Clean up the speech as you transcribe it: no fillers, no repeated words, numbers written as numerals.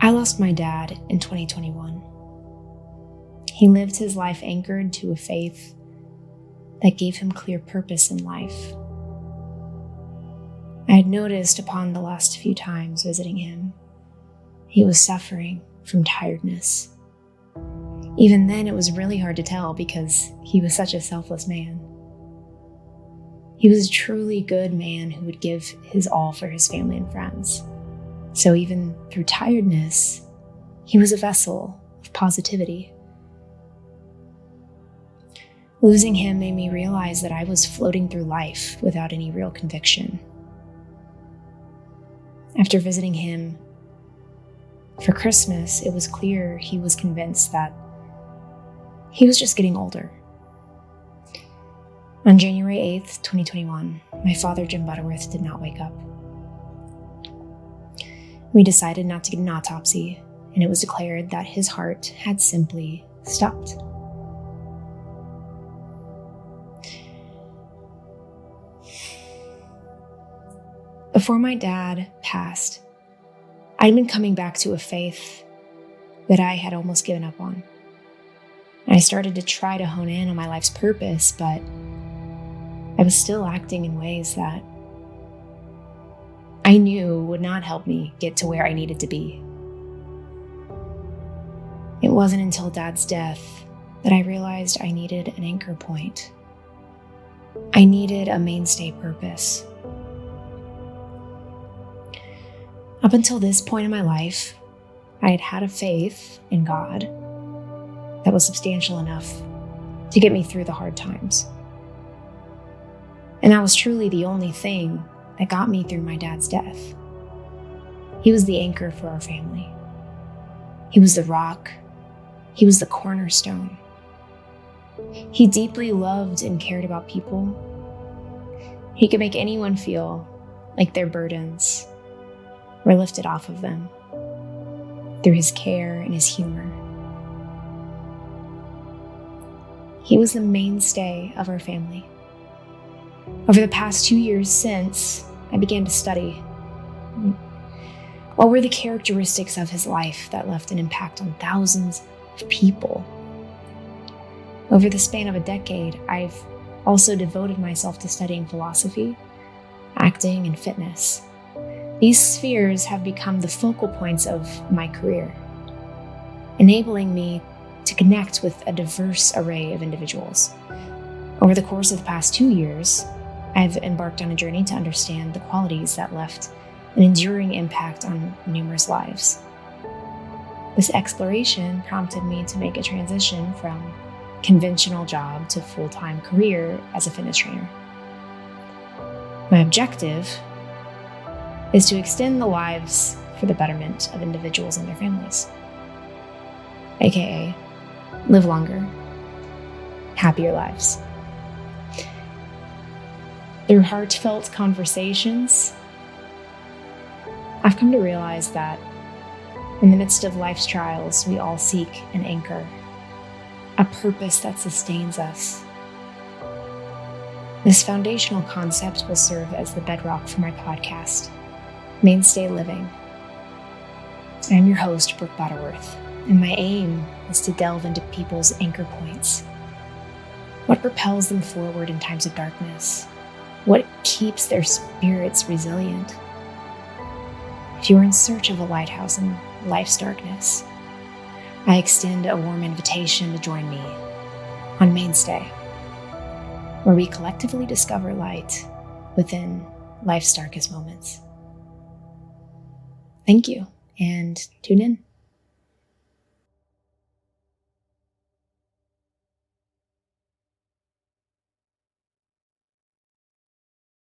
I lost my dad in 2021. He lived his life anchored to a faith that gave him clear purpose in life. I had noticed upon the last few times visiting him, he was suffering from tiredness. Even then, it was really hard to tell because he was such a selfless man. He was a truly good man who would give his all for his family and friends. So even through tiredness, he was a vessel of positivity. Losing him made me realize that I was floating through life without any real conviction. After visiting him for Christmas, it was clear he was convinced that he was just getting older. On January 8th, 2021, my father, Jim Butterworth, did not wake up. We decided not to get an autopsy, and it was declared that his heart had simply stopped. Before my dad passed, I'd been coming back to a faith that I had almost given up on. I started to try to hone in on my life's purpose, but I was still acting in ways that I knew would not help me get to where I needed to be. It wasn't until Dad's death that I realized I needed an anchor point. I needed a mainstay purpose. Up until this point in my life, I had had a faith in God that was substantial enough to get me through the hard times. And that was truly the only thing that got me through my dad's death. He was the anchor for our family. He was the rock. He was the cornerstone. He deeply loved and cared about people. He could make anyone feel like their burdens were lifted off of them through his care and his humor. He was the mainstay of our family. Over the past 2 years since I began to study, what were the characteristics of his life that left an impact on thousands of people? Over the span of a decade, I've also devoted myself to studying philosophy, acting, and fitness. These spheres have become the focal points of my career, enabling me to connect with a diverse array of individuals. Over the course of the past 2 years, I've embarked on a journey to understand the qualities that left an enduring impact on numerous lives. This exploration prompted me to make a transition from conventional job to full-time career as a fitness trainer. My objective is to extend the lives for the betterment of individuals and their families, aka live longer, happier lives. Through heartfelt conversations, I've come to realize that in the midst of life's trials, we all seek an anchor, a purpose that sustains us. This foundational concept will serve as the bedrock for my podcast, Mainstay Living. I'm your host, Brooke Butterworth, and my aim is to delve into people's anchor points. What propels them forward in times of darkness? What keeps their spirits resilient? If you are in search of a lighthouse in life's darkness, I extend a warm invitation to join me on Mainstay, where we collectively discover light within life's darkest moments. Thank you, and tune in.